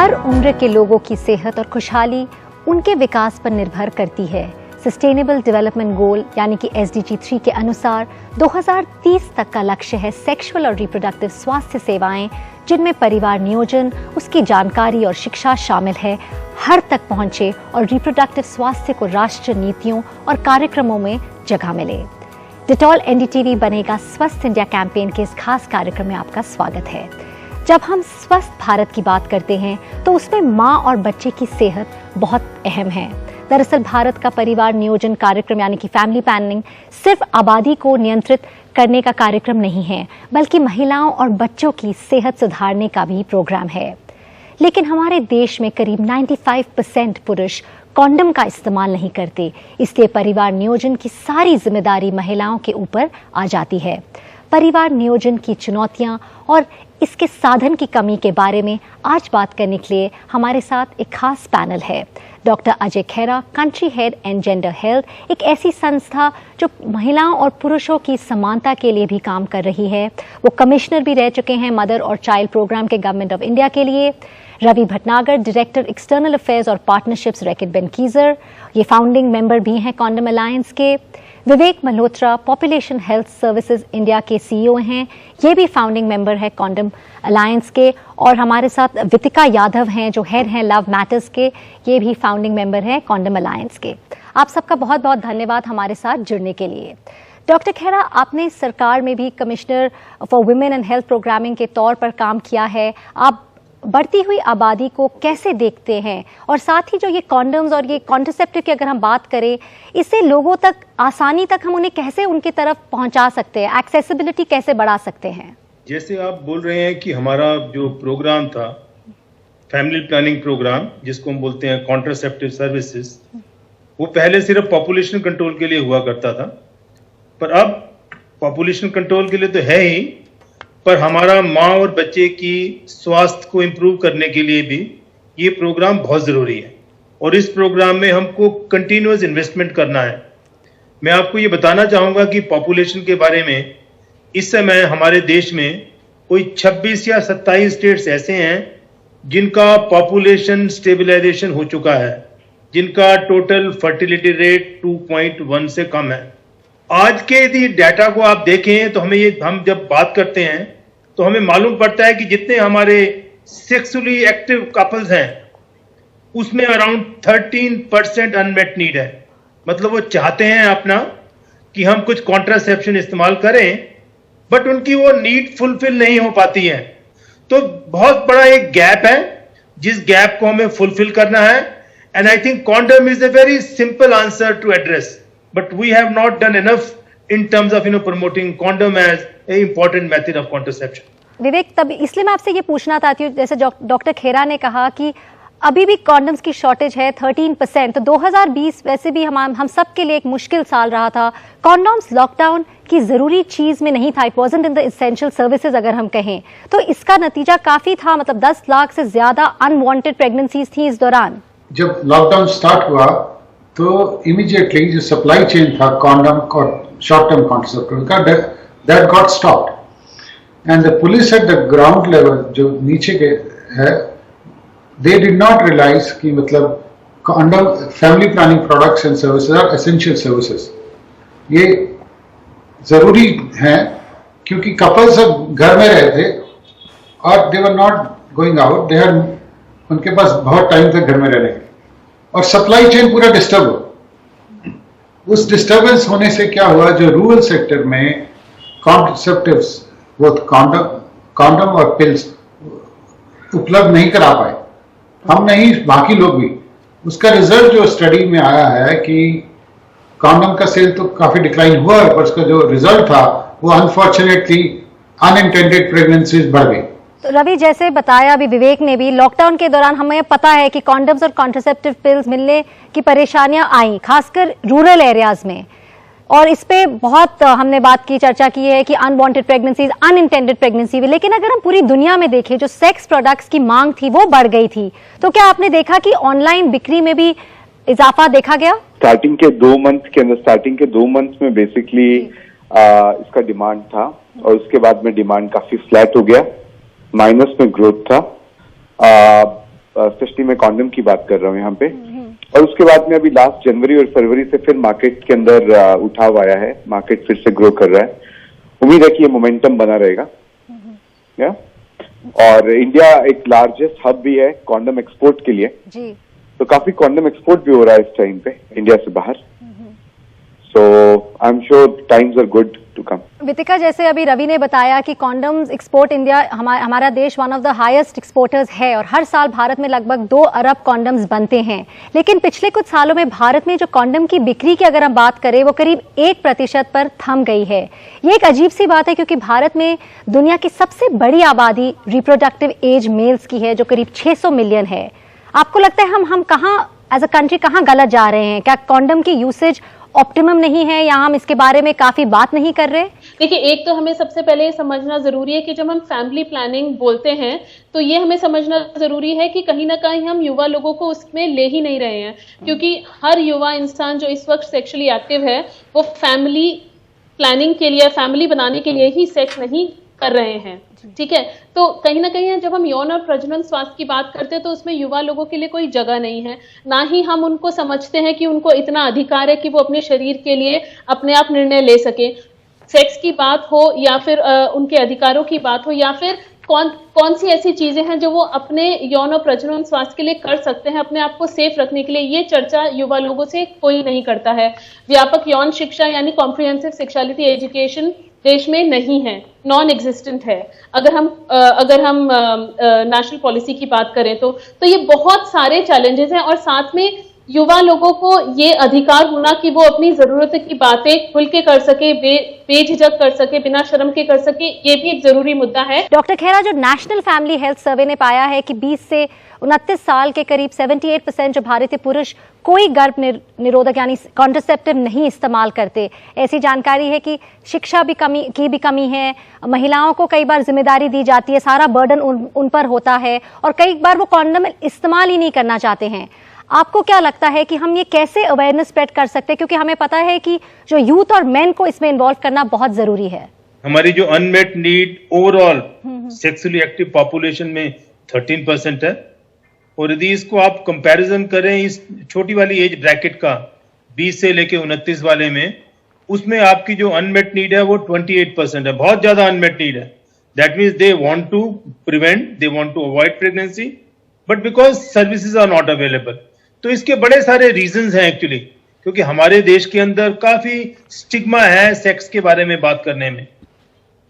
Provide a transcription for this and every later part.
हर उम्र के लोगों की सेहत और खुशहाली उनके विकास पर निर्भर करती है। सस्टेनेबल डेवलपमेंट गोल यानी कि SDG 3 के अनुसार 2030 तक का लक्ष्य है सेक्सुअल और रिप्रोडक्टिव स्वास्थ्य सेवाएं, जिनमें परिवार नियोजन, उसकी जानकारी और शिक्षा शामिल है, हर तक पहुंचे और रिप्रोडक्टिव स्वास्थ्य को राष्ट्रीय नीतियों और कार्यक्रमों में जगह मिले। डिटॉल NDTV बनेगा स्वस्थ इंडिया कैंपेन के इस खास कार्यक्रम में आपका स्वागत है। जब हम स्वस्थ भारत की बात करते हैं तो उसमें माँ और बच्चे की सेहत बहुत अहम है। दरअसल भारत का परिवार नियोजन कार्यक्रम यानी कि फैमिली प्लानिंग सिर्फ आबादी को नियंत्रित करने का कार्यक्रम नहीं है, बल्कि महिलाओं और बच्चों की सेहत सुधारने का भी प्रोग्राम है। लेकिन हमारे देश में करीब 95% पुरुष कॉन्डम का इस्तेमाल नहीं करते, इसलिए परिवार नियोजन की सारी जिम्मेदारी महिलाओं के ऊपर आ जाती है। परिवार नियोजन की चुनौतियां और इसके साधन की कमी के बारे में आज बात करने के लिए हमारे साथ एक खास पैनल है। Doctor Ajay Khera, country head and gender health, एक ऐसी संस्था जो महिलाओं और पुरुषों की समानता के लिए भी काम कर रही है। वो कमिश्नर भी रह चुके हैं मदर और चाइल्ड प्रोग्राम के गवर्नमेंट ऑफ इंडिया के लिए। Ravi Bhatnagar, director external affairs और पार्टनरशिप्स, रैकेट बेनकीजर, ये फाउंडिंग मेंबर भी हैं कॉन्डम अलायंस के। Vivek Malhotra, population health services India के CEO हैं, ये भी फाउंडिंग मेंबर है कॉन्डम अलायंस के। और हमारे साथ वितिका यादव हैं जो हेड हैं लव मैटर्स के, ये भी फाउंडिंग मेंबर हैं कॉन्डम अलायंस के। आप सबका बहुत बहुत धन्यवाद हमारे साथ जुड़ने के लिए। डॉक्टर खेरा, आपने सरकार में भी commissioner for women and health programming के तौर पर काम किया है। आप बढ़ती हुई आबादी को कैसे देखते हैं, और साथ ही जो ये कॉन्डम्स और ये कॉन्ट्रासेप्टिव की अगर हम बात करें, इससे लोगों तक आसानी तक हम उन्हें कैसे उनकी तरफ पहुंचा सकते हैं, एक्सेसिबिलिटी कैसे बढ़ा सकते हैं? जैसे आप बोल रहे हैं कि हमारा जो प्रोग्राम था फैमिली प्लानिंग प्रोग्राम, जिसको हम बोलते हैं कॉन्ट्रासेप्टिव सर्विसेज, वो पहले सिर्फ पॉपुलेशन कंट्रोल के लिए हुआ करता था, पर अब पॉपुलेशन कंट्रोल के लिए तो है ही, पर हमारा माँ और बच्चे की स्वास्थ्य को इम्प्रूव करने के लिए भी ये प्रोग्राम बहुत ज़रूरी है। और इस प्रोग्राम में हमको कंटिन्यूअस इन्वेस्टमेंट करना है। मैं आपको ये बताना चाहूँगा कि पॉपुलेशन के बारे में इस समय हमारे देश में कोई 26 या 27 स्टेट्स ऐसे हैं जिनका पॉपुलेशन स्टेबलाइजेशन हो चुका है, जिनका टोटल फर्टिलिटी रेट 2.1 से कम है। आज के यदि डाटा को आप देखें तो हम जब बात करते हैं तो हमें मालूम पड़ता है कि जितने हमारे सेक्सुअली एक्टिव कपल्स हैं उसमें अराउंड 13% अनमेट नीड है। मतलब वो चाहते हैं अपना कि हम कुछ कॉन्ट्रासेप्शन इस्तेमाल करें, बट उनकी वो नीड फुलफिल नहीं हो पाती है। तो बहुत बड़ा एक गैप है, जिस गैप को हमें फुलफिल करना है। And I think condom is a very simple answer to address, but we have not done enough in terms of promoting condom as a important method of contraception. विवेक, तब इसलिए मैं आपसे ये पूछना चाहती हूँ, जैसे डॉक्टर खेरा ने कहा कि अभी भी कॉन्डम्स की शॉर्टेज है 13%, तो 2020 वैसे भी हम सब के लिए एक मुश्किल साल रहा था। कॉन्डम्स लॉकडाउन की जरूरी चीज में नहीं था, it wasn't in the essential services अगर हम कहें, तो इसका नतीजा काफी था। मतलब 10 लाख से ज्यादा अनवांटेड प्रेगनेंसीज थी इस दौरान। जब लॉकडाउन स्टार्ट हुआ तो इमीडिएटली जो सप्लाई चेन था कॉन्डम और शॉर्ट टर्म कॉन्ट्रासेप्टिव का, that got stopped. And the police at the ground level, जो नीचे के है, दे डिड नॉट रियलाइज कि मतलब condom, family planning products and services are essential services. ये जरूरी है क्योंकि कपल्स सब घर में रहे थे और दे वर नॉट गोइंग आउट, उनके पास बहुत टाइम तक घर में रहने के, और सप्लाई चेन पूरा डिस्टर्ब हो। उस डिस्टर्बेंस होने से क्या हुआ, जो रूरल सेक्टर में कॉन्ट्रासेप्टिव्स, वो कॉन्डम और पिल्स उपलब्ध नहीं करा पाए, हम नहीं बाकी लोग भी। उसका रिजल्ट जो स्टडी में आया है कि कॉन्डम का सेल तो काफी डिक्लाइन हुआ है, पर उसका जो रिजल्ट था वो अनफॉर्चुनेटली अनइंटेंडेड प्रेगनेंसीज बढ़ गई। तो रवि, जैसे बताया अभी विवेक ने भी, लॉकडाउन के दौरान हमें पता है कि कॉन्डम्स और कॉन्ट्रासेप्टिव पिल्स मिलने की परेशानियां आई, खासकर रूरल एरियाज में, और इस पे बहुत हमने बात की, चर्चा की है कि अनवांटेड प्रेगनेंसीज, अनइंटेंडेड प्रेगनेंसी भी। लेकिन अगर हम पूरी दुनिया में देखें, जो सेक्स प्रोडक्ट्स की मांग थी वो बढ़ गई थी, तो क्या आपने देखा कि ऑनलाइन बिक्री में भी इजाफा देखा गया? स्टार्टिंग के 2 मंथ में बेसिकली इसका डिमांड था, और उसके बाद में डिमांड काफी फ्लैट हो गया, माइनस में ग्रोथ था। स्पेशली मैं कॉन्डम की बात कर रहा हूँ यहाँ पे। और उसके बाद में अभी लास्ट जनवरी और फरवरी से फिर मार्केट के अंदर उठाव आया है, मार्केट फिर से ग्रो कर रहा है। उम्मीद है कि ये मोमेंटम बना रहेगा। या और इंडिया एक लार्जेस्ट हब भी है कॉन्डम एक्सपोर्ट के लिए जी। तो काफी कॉन्डम एक्सपोर्ट भी हो रहा है इस टाइम पे इंडिया से बाहर। So I am sure times are good to come. Vitika, जैसे अभी रवि ने बताया कि कॉन्डम्स एक्सपोर्ट इंडिया, हमारा देश one of the highest exporters है और हर साल भारत में लगभग 2 अरब कॉन्डम्स बनते हैं। लेकिन पिछले कुछ सालों में भारत में जो कॉन्डम की बिक्री की अगर हम बात करें वो करीब 1% पर थम गई है। ये एक अजीब सी बात है क्योंकि भारत में दुनिया की सबसे बड़ी आबादी रिप्रोडक्टिव एज मेल्स की है जो करीब 600 मिलियन है। आपको लगता है हम कहाँ एज अ कंट्री कहाँ गलत जा रहे हैं? क्या कॉन्डम की यूसेज ऑप्टिमम नहीं है या हम इसके बारे में काफी बात नहीं कर रहे? देखिए, एक तो हमें सबसे पहले समझना जरूरी है कि जब हम फैमिली प्लानिंग बोलते हैं तो ये हमें समझना जरूरी है कि कहीं ना कहीं हम युवा लोगों को उसमें ले ही नहीं रहे हैं, क्योंकि हर युवा इंसान जो इस वक्त सेक्सुअली एक्टिव है वो फैमिली प्लानिंग के लिए, फैमिली बनाने के लिए ही सेक्स नहीं कर रहे हैं। ठीक है, तो कहीं ना कहीं जब हम यौन और प्रजनन स्वास्थ्य की बात करते हैं तो उसमें युवा लोगों के लिए कोई जगह नहीं है, ना ही हम उनको समझते हैं कि उनको इतना अधिकार है कि वो अपने शरीर के लिए अपने आप निर्णय ले सके। सेक्स की बात हो या फिर उनके अधिकारों की बात हो या फिर कौन सी ऐसी चीजें हैं जो वो अपने यौन और प्रजनन स्वास्थ्य के लिए कर सकते हैं अपने आप को सेफ रखने के लिए, ये चर्चा युवा लोगों से कोई नहीं करता है। व्यापक यौन शिक्षा यानी कॉम्प्रिहेंसिव सेक्सुअलिटी एजुकेशन देश में नहीं है, नॉन एग्जिस्टेंट है। अगर हम नेशनल पॉलिसी की बात करें तो ये बहुत सारे चैलेंजेस हैं और साथ में युवा लोगों को ये अधिकार होना कि वो अपनी जरूरत की बातें खुल के कर सके, बेझिझक कर सके, बिना शर्म के कर सके, ये भी एक जरूरी मुद्दा है। डॉक्टर खेरा, जो नेशनल फैमिली हेल्थ सर्वे ने पाया है कि 20 से 29 साल के करीब 78% जो भारतीय पुरुष कोई गर्भ निरोधक यानी कॉन्ट्रासेप्टिव नहीं इस्तेमाल करते। ऐसी जानकारी है कि शिक्षा की भी कमी है, महिलाओं को कई बार जिम्मेदारी दी जाती है, सारा बर्डन उन पर होता है और कई बार वो कॉन्डम इस्तेमाल ही नहीं करना चाहते हैं। आपको क्या लगता है कि हम ये कैसे अवेयरनेस स्प्रेड कर सकते हैं, क्योंकि हमें पता है कि जो यूथ और मेन को इसमें इन्वॉल्व करना बहुत जरूरी है? हमारी जो unmet need overall sexually active population में 13% है और यदि इसको आप कंपैरिजन करें इस छोटी वाली एज ब्रैकेट का 20 से लेके 29 वाले में, उसमें आपकी जो अनमेट नीड है वो 28% है। बहुत ज्यादा अनमेट नीड है। That means they want to prevent, they want to avoid pregnancy but because services are not available. तो इसके बड़े सारे रीजंस हैं एक्चुअली, क्योंकि हमारे देश के अंदर काफी स्टिग्मा है सेक्स के बारे में बात करने में,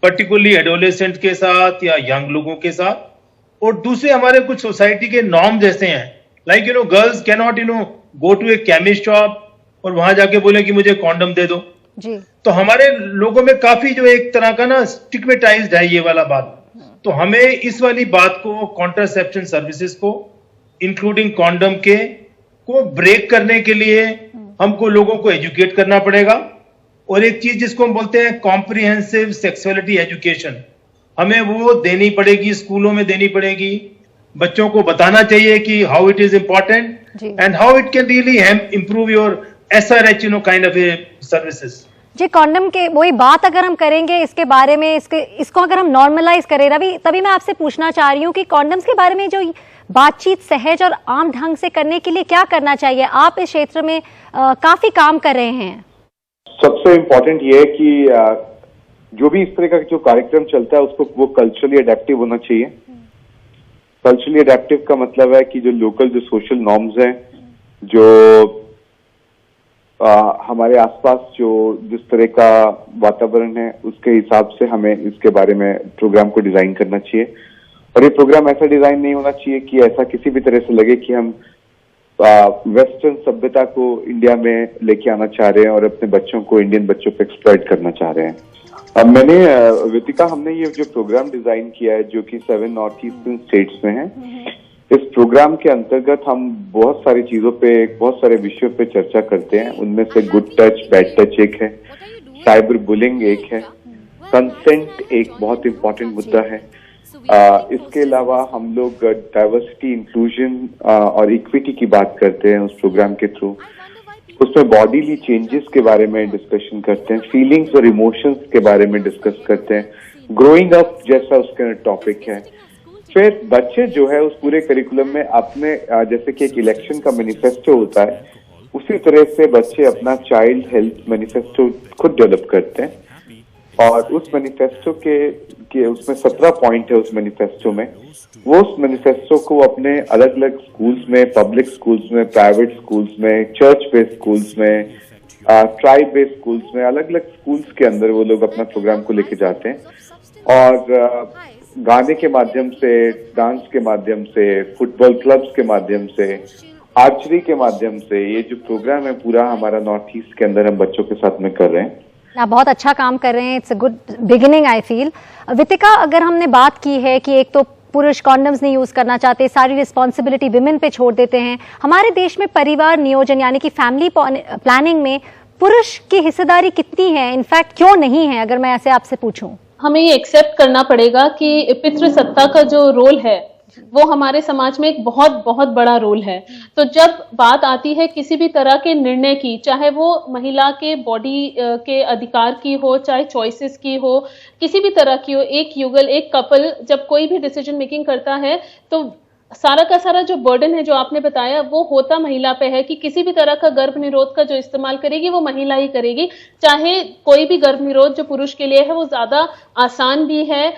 पर्टिकुलरली एडोलेसेंट के साथ या यंग लोगों के साथ। और दूसरे हमारे कुछ सोसाइटी के नॉर्म जैसे हैं, like girls can not go to a chemist shop और वहां जाके बोले कि मुझे कॉन्डम दे दो जी। तो हमारे लोगों में काफी जो एक तरह का ना स्टिग्मेटाइज्ड है ये वाला बात। तो हमें इस वाली बात को, कॉन्ट्रासेप्शन सर्विसेज को इंक्लूडिंग कॉन्डम को ब्रेक करने के लिए हमको लोगों को एजुकेट करना पड़ेगा। और एक चीज जिसको हम बोलते हैं कॉम्प्रिहेंसिव सेक्सुअलिटी एजुकेशन, हमें वो देनी पड़ेगी, स्कूलों में देनी पड़ेगी। बच्चों को बताना चाहिए कि how it is important and how it can really improve your SRH kind of services. जी, कॉन्डम के वही बात अगर हम करेंगे इसके बारे में, इसको अगर हम नॉर्मलाइज करें रवि, तभी मैं आपसे पूछना चाह रही हूँ कि कॉन्डम्स के बारे में जो बातचीत सहज और आम ढंग से करने के लिए क्या करना चाहिए? आप इस क्षेत्र में काफी काम कर रहे हैं। सबसे इम्पोर्टेंट ये है कि जो भी इस तरह का जो कार्यक्रम चलता है उसको वो कल्चरली अडेप्टिव होना चाहिए। कल्चरली अडेप्टिव का मतलब है कि जो लोकल जो सोशल नॉर्म्स हैं, जो हमारे आसपास जो जिस तरह का वातावरण है उसके हिसाब से हमें इसके बारे में प्रोग्राम को डिजाइन करना चाहिए। और ये प्रोग्राम ऐसा डिजाइन नहीं होना चाहिए कि ऐसा किसी भी तरह से लगे कि हम वेस्टर्न सभ्यता को इंडिया में लेके आना चाह रहे हैं और अपने बच्चों को, इंडियन बच्चों को एक्सप्लॉइट करना चाह रहे हैं। अब मैंने वितिका, हमने ये जो प्रोग्राम डिजाइन किया है जो कि 7 नॉर्थ ईस्टर्न स्टेट्स में है, इस प्रोग्राम के अंतर्गत हम बहुत सारी चीजों पे, बहुत सारे विषयों पे चर्चा करते हैं। उनमें से गुड टच, बैड टच एक है, साइबर बुलिंग एक है, कंसेंट एक बहुत इंपॉर्टेंट मुद्दा है। इसके अलावा हम लोग डाइवर्सिटी, इंक्लूजन और इक्विटी की बात करते हैं उस प्रोग्राम के थ्रू। उसमें बॉडीली चेंजेस के बारे में डिस्कशन करते हैं, फीलिंग्स और इमोशंस के बारे में डिस्कस करते हैं, ग्रोइंग अप जैसा उसका टॉपिक है, फिर बच्चे जो है उस पूरे करिकुलम में अपने जैसे कि एक इलेक्शन का मैनिफेस्टो होता है, उसी तरह से बच्चे अपना चाइल्ड हेल्थ मैनिफेस्टो खुद डेवलप करते हैं। और उस मैनिफेस्टो के उसमें 17 पॉइंट है। उस मैनिफेस्टो में वो उस मैनिफेस्टो को अपने अलग अलग स्कूल्स में, पब्लिक स्कूल्स में, प्राइवेट स्कूल्स में, चर्च बेस्ड स्कूल्स में, ट्राइब बेस्ड स्कूल्स में, अलग अलग स्कूल्स के अंदर वो लोग अपना प्रोग्राम को लेके जाते हैं। और गाने के माध्यम से, डांस के माध्यम से, फुटबॉल क्लब्स के माध्यम से, आर्चरी के माध्यम से, ये जो प्रोग्राम है पूरा हमारा नॉर्थ ईस्ट के अंदर हम बच्चों के साथ में कर रहे हैं। आप बहुत अच्छा काम कर रहे हैं। It's a good beginning I feel. Vitika, अगर हमने बात की है कि एक तो पुरुष कॉन्डम्स नहीं यूज करना चाहते, सारी रिस्पॉन्सिबिलिटी विमेन पे छोड़ देते हैं, हमारे देश में परिवार नियोजन यानी कि फैमिली प्लानिंग में पुरुष की हिस्सेदारी कितनी है, इनफैक्ट क्यों नहीं है, अगर मैं ऐसे आपसे पूछूं? हमें ये एक्सेप्ट करना पड़ेगा कि पितृसत्ता का जो रोल है वो हमारे समाज में एक बहुत बहुत बड़ा रोल है। तो जब बात आती है किसी भी तरह के निर्णय की, चाहे वो महिला के बॉडी के अधिकार की हो, चाहे चॉइसेस की हो, किसी भी तरह की हो, एक युगल, एक कपल जब कोई भी डिसीजन मेकिंग करता है तो सारा का सारा जो बर्डन है जो आपने बताया वो होता महिला पे है कि किसी भी तरह का गर्भ निरोध का जो इस्तेमाल करेगी वो महिला ही करेगी। चाहे कोई भी गर्भ निरोध जो पुरुष के लिए है वो ज्यादा आसान भी है,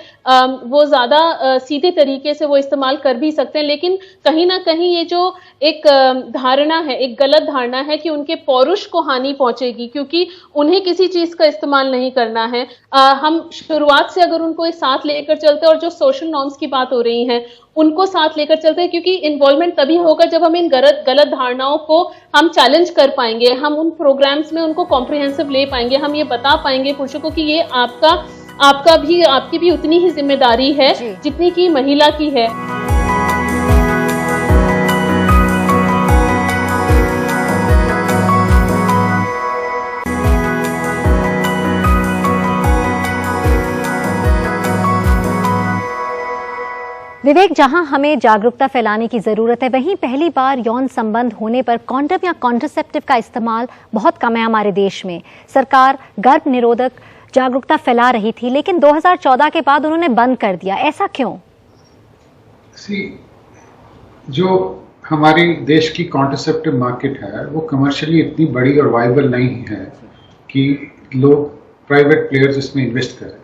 वो ज्यादा सीधे तरीके से वो इस्तेमाल कर भी सकते हैं, लेकिन कहीं ना कहीं ये जो एक धारणा है, एक गलत धारणा है कि उनके पौरुष को हानि पहुंचेगी क्योंकि उन्हें किसी चीज का इस्तेमाल नहीं करना है। हम शुरुआत से अगर उनको साथ लेकर चलते हैं और जो सोशल नॉर्म्स की बात हो रही है उनको साथ लेकर चलते हैं, क्योंकि इन्वॉल्वमेंट तभी होगा जब हम इन गलत धारणाओं को हम चैलेंज कर पाएंगे, हम उन प्रोग्राम्स में उनको कॉम्प्रिहेंसिव ले पाएंगे, हम ये बता पाएंगे पुरुषों को कि ये आपकी भी उतनी ही जिम्मेदारी है जितनी कि महिला की है। विवेक, जहां हमें जागरूकता फैलाने की जरूरत है, वहीं पहली बार यौन संबंध होने पर कॉन्डम या कॉन्ट्रासेप्टिव का इस्तेमाल बहुत कम है हमारे देश में। सरकार गर्भ निरोधक जागरूकता फैला रही थी, लेकिन 2014 के बाद उन्होंने बंद कर दिया। ऐसा क्यों? जो हमारी देश की कॉन्ट्रासेप्टिव मार्केट है वो कमर्शियली इतनी बड़ी और वाइबल नहीं है कि लोग प्राइवेट प्लेयर्स इसमें इन्वेस्ट करें,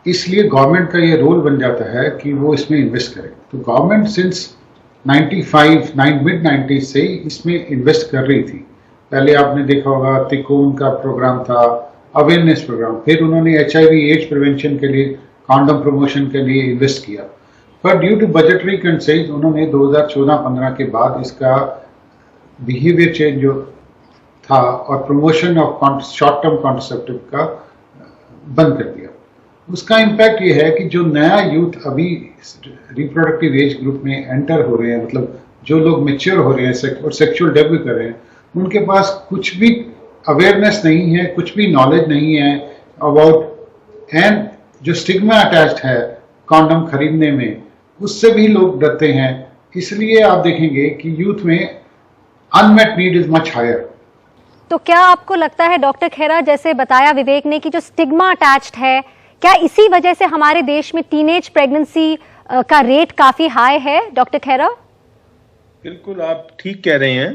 इसलिए गवर्नमेंट का ये रोल बन जाता है कि वो इसमें इन्वेस्ट करे। तो गवर्नमेंट सिंस मिड 90s से इसमें इन्वेस्ट कर रही थी। पहले आपने देखा होगा तिकोन का प्रोग्राम था, अवेयरनेस प्रोग्राम, फिर उन्होंने HIV एड्स प्रिवेंशन के लिए, कॉन्डम प्रमोशन के लिए इन्वेस्ट किया। पर ड्यू टू बजटरी कंस्ट्रेंट्स उन्होंने 2014-15 के बाद इसका बिहेवियर चेंज जो था और promotion of short term contraceptive का बंद कर दिया। उसका इम्पैक्ट ये है कि जो नया यूथ अभी रिप्रोडक्टिव एज ग्रुप में एंटर हो रहे हैं, मतलब जो लोग मेच्योर हो रहे हैं और सेक्सुअल डेब्यू कर रहे हैं, उनके पास कुछ भी अवेयरनेस नहीं है, कुछ भी नॉलेज नहीं है अबाउट, एंड जो स्टिग्मा अटैच्ड है कॉन्डम खरीदने में, उससे भी लोग डरते हैं। इसलिए आप देखेंगे कि यूथ में unmet need is much higher. तो क्या आपको लगता है डॉक्टर खेरा, जैसे बताया विवेक ने कि जो स्टिग्मा अटैच्ड है, क्या इसी वजह से हमारे देश में टीनेज प्रेगनेंसी का रेट काफी हाई है? डॉक्टर खेरा, बिल्कुल आप ठीक कह रहे हैं।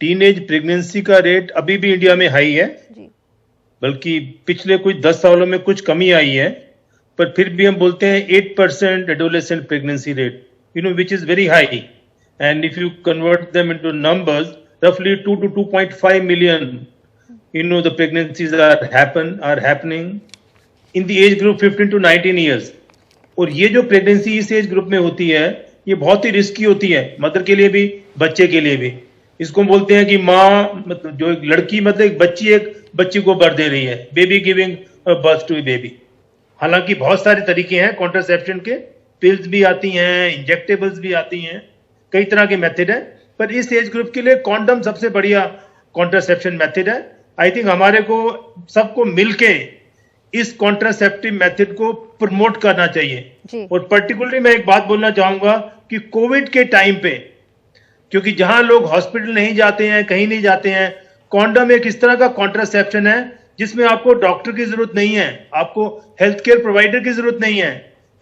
टीनेज प्रेगनेंसी का रेट अभी भी इंडिया में हाई है, बल्कि पिछले कुछ 10 सालों में कुछ कमी आई है, पर फिर भी हम बोलते हैं 8% adolescent pregnancy rate, which is very high, and if you convert them into numbers, roughly 2 to 2.5 million, the pregnancies are happening in the age group 15 to 19 years. और ये जो प्रेगनेंसी इस एज ग्रुप में होती है ये बहुत ही रिस्की होती है, मदर के लिए भी, बच्चे के लिए भी। इसको हम बोलते हैं कि माँ, मतलब जो एक लड़की, मतलब एक बच्ची को बर्थ दे रही है, baby giving birth to baby. हालांकि बहुत सारे तरीके हैं कॉन्ट्रासेप्शन के, पिल्स भी आती हैं, इंजेक्टेबल्स भी आती हैं, कई तरह के मेथड है, पर इस एज ग्रुप के लिए कॉन्डम सबसे बढ़िया कॉन्ट्रासेप्शन मेथड है। आई थिंक हमारे को सबको मिलके इस कॉन्ट्रासेप्टिव मेथड को प्रमोट करना चाहिए। और पर्टिकुलरली मैं एक बात बोलना चाहूंगा कि कोविड के टाइम पे, क्योंकि जहां लोग हॉस्पिटल नहीं जाते हैं, कहीं नहीं जाते हैं, कॉन्डम एक इस तरह का कॉन्ट्रासेप्शन है जिसमें आपको डॉक्टर की जरूरत नहीं है, आपको हेल्थ केयर प्रोवाइडर की जरूरत नहीं है,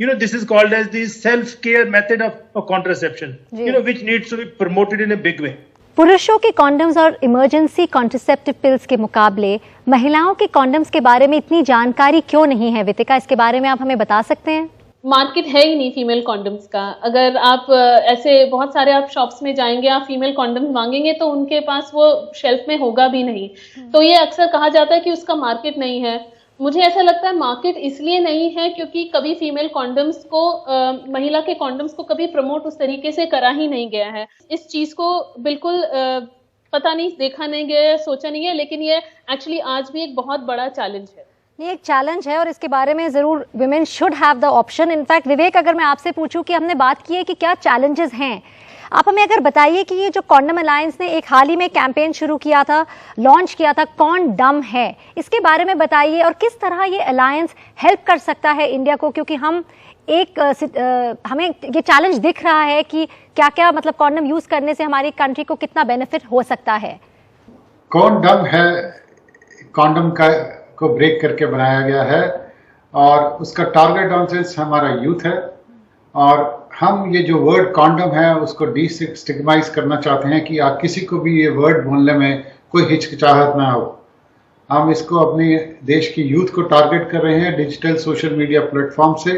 this is called as the self-care method of contraception, which needs to be promoted in a big way. पुरुषों के कॉन्डम्स और इमरजेंसी कॉन्ट्रासेप्टिव पिल्स के मुकाबले महिलाओं के कॉन्डम्स के बारे में इतनी जानकारी क्यों नहीं है? वितिका, इसके बारे में आप हमें बता सकते हैं? मार्केट है ही नहीं फीमेल कॉन्डम्स का। अगर आप ऐसे बहुत सारे आप शॉप्स में जाएंगे, आप फीमेल कॉन्डम्स मांगेंगे तो उनके पास वो शेल्फ में होगा भी नहीं। तो ये अक्सर कहा जाता है कि उसका मार्केट नहीं है। मुझे ऐसा लगता है मार्केट इसलिए नहीं है क्योंकि कभी फीमेल कॉन्डम्स को महिला के कॉन्डम्स को कभी प्रमोट उस तरीके से करा ही नहीं गया है। इस चीज को बिल्कुल पता नहीं, देखा नहीं गया, सोचा नहीं है, लेकिन ये एक्चुअली आज भी एक बहुत बड़ा चैलेंज है। ये एक चैलेंज है और इसके बारे में जरूर women should have the option. In fact Vivek, अगर मैं आपसे पूछूं कि हमने बात की है कि क्या चैलेंजेस हैं, आप हमें अगर बताइए कि ये जो कॉन्डम अलायंस ने एक हाल ही में कैंपेन शुरू किया था, लॉन्च किया था, कौन डम है, इसके बारे में बताइए और किस तरह ये अलायंस हेल्प कर सकता है इंडिया को, क्योंकि हमें ये चैलेंज दिख रहा है कि क्या क्या मतलब कॉन्डम यूज करने से हमारी कंट्री को कितना बेनिफिट हो सकता है। कौन डम है कॉन्डम को ब्रेक करके बनाया गया है और उसका टारगेट ऑडियंस हमारा यूथ है और हम ये जो वर्ड कॉन्डम है उसको डिस्टिग्माइज करना चाहते हैं कि आप किसी को भी ये वर्ड बोलने में कोई हिचकिचाहट ना हो। हम इसको अपने देश की यूथ को टारगेट कर रहे हैं डिजिटल सोशल मीडिया प्लेटफॉर्म से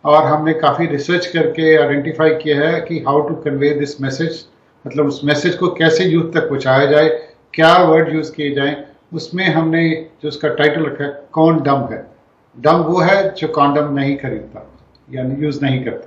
और हमने काफ़ी रिसर्च करके आइडेंटिफाई किया है कि how to convey this message, मतलब उस मैसेज को कैसे यूथ तक पहुँचाया जाए, क्या वर्ड यूज़ किए जाएँ। उसमें हमने जो उसका टाइटल रखा है कौन डम है। डम वो है जो कॉन्डम नहीं खरीदता यानी यूज नहीं करता।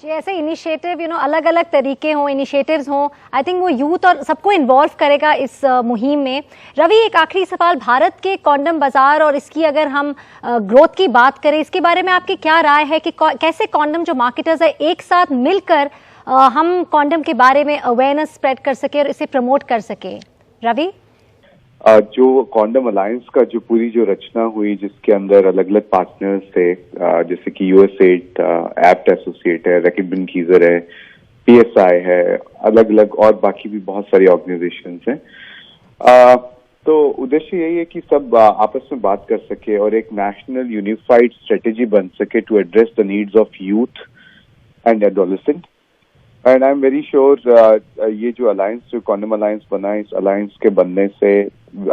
जी, ऐसे इनिशिएटिव अलग अलग तरीके हों, इनिशिएटिव्स हों, आई थिंक वो यूथ और सबको इन्वॉल्व करेगा इस मुहिम में। रवि, एक आखिरी सवाल, भारत के कॉन्डम बाजार और इसकी अगर हम ग्रोथ की बात करें, इसके बारे में आपकी क्या राय है कि कैसे कॉन्डम जो मार्केटर्स है एक साथ मिलकर हम कॉन्डम के बारे में अवेयरनेस स्प्रेड कर सके और इसे प्रमोट कर सके? रवि, जो कॉन्डम अलायंस का जो पूरी जो रचना हुई जिसके अंदर अलग अलग पार्टनर्स थे, जैसे कि यूएसएड, एप्ट एसोसिएट है, रैकेट बिनकीजर है, पीएसआई है, अलग अलग और बाकी भी बहुत सारी ऑर्गेनाइजेशंस हैं। तो उद्देश्य यही है कि सब आपस में बात कर सके और एक नेशनल यूनिफाइड स्ट्रेटेजी बन सके to address the needs of youth and adolescent. And I am very sure ये जो अलायंस, जो कॉन्डम अलायंस बना है, इस अलायंस के बनने से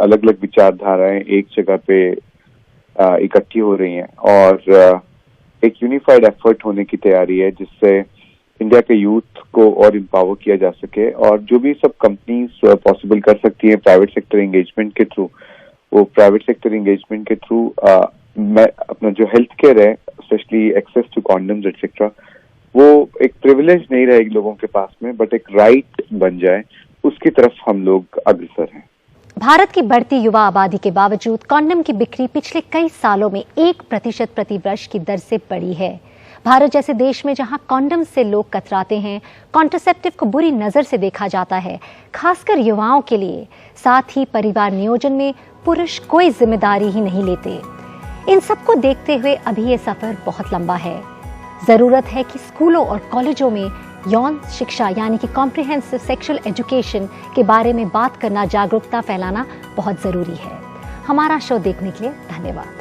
अलग अलग विचारधाराएं एक जगह पे इकट्ठी हो रही हैं और एक यूनिफाइड एफर्ट होने की तैयारी है जिससे इंडिया के यूथ को और एम्पावर किया जा सके। और जो भी सब कंपनीज पॉसिबल कर सकती हैं प्राइवेट सेक्टर एंगेजमेंट के थ्रू, वो प्राइवेट सेक्टर एंगेजमेंट के थ्रू मैं अपना जो हेल्थ केयर है, specially access to condoms etcetera, वो एक प्रिविलेज नहीं रहेगी लोगों के पास में बट एक राइट बन जाए, उसकी तरफ हम लोग अग्रसर हैं। भारत की बढ़ती युवा आबादी के बावजूद कॉन्डम की बिक्री पिछले कई सालों में 1% प्रति वर्ष की दर से बढ़ी है। भारत जैसे देश में जहां कॉन्डम से लोग कतराते हैं, कॉन्ट्रासेप्टिव को बुरी नजर से देखा जाता है, खासकर युवाओं के लिए, साथ ही परिवार नियोजन में पुरुष कोई जिम्मेदारी ही नहीं लेते। इन सबको देखते हुए अभी ये सफर बहुत लंबा है। जरूरत है कि स्कूलों और कॉलेजों में यौन शिक्षा यानी कि कॉम्प्रिहेंसिव सेक्सुअल एजुकेशन के बारे में बात करना, जागरूकता फैलाना बहुत जरूरी है। हमारा शो देखने के लिए धन्यवाद।